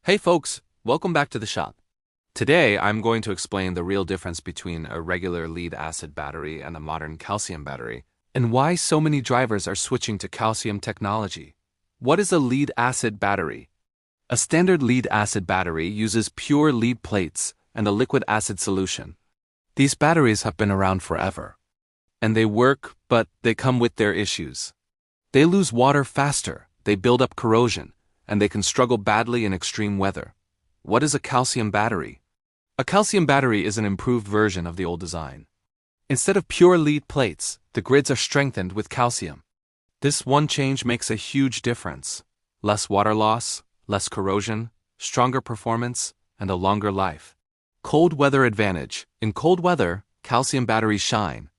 Hey folks, welcome back to the shop. Today I'm going to explain the real difference between a regular lead-acid battery and a modern calcium battery, and why so many drivers are switching to calcium technology. What is a lead-acid battery? A standard lead-acid battery uses pure lead plates and a liquid acid solution. These batteries have been around forever. And they work, but they come with their issues. They lose water faster, they build up corrosion, and they can struggle badly in extreme weather. What is a calcium battery? A calcium battery is an improved version of the old design. Instead of pure lead plates, the grids are strengthened with calcium. This one change makes a huge difference. Less water loss, less corrosion, stronger performance, and a longer life. Cold weather advantage. In cold weather, calcium batteries shine.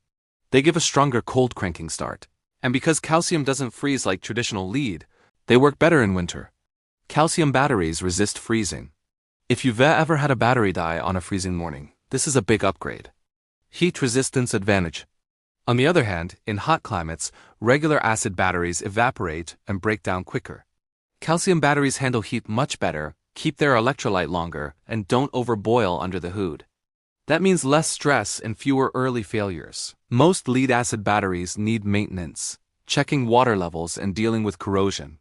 They give a stronger cold cranking start. And because calcium doesn't freeze like traditional lead, they work better in winter. Calcium batteries resist freezing. If you've ever had a battery die on a freezing morning, this is a big upgrade. Heat resistance advantage. On the other hand, in hot climates, regular acid batteries evaporate and break down quicker. Calcium batteries handle heat much better, keep their electrolyte longer, and don't overboil under the hood. That means less stress and fewer early failures. Most lead-acid batteries need maintenance, checking water levels and dealing with corrosion.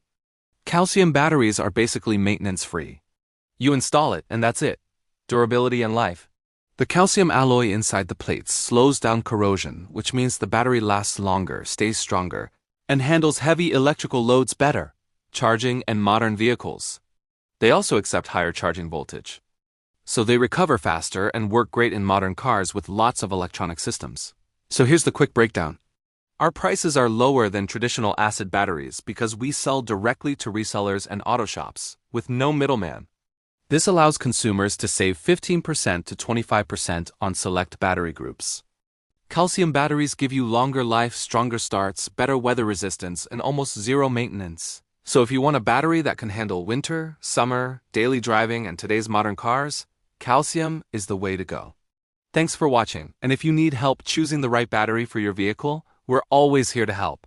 Calcium batteries are basically maintenance-free. You install it and that's it. Durability and life. The calcium alloy inside the plates slows down corrosion, which means the battery lasts longer, stays stronger, and handles heavy electrical loads better, charging and modern vehicles. They also accept higher charging voltage. So they recover faster and work great in modern cars with lots of electronic systems. So here's the quick breakdown. Our prices are lower than traditional acid batteries because we sell directly to resellers and auto shops, with no middleman. This allows consumers to save 15% to 25% on select battery groups. Calcium batteries give you longer life, stronger starts, better weather resistance, and almost zero maintenance. So if you want a battery that can handle winter, summer, daily driving, and today's modern cars, calcium is the way to go. Thanks for watching, and if you need help choosing the right battery for your vehicle, we're always here to help.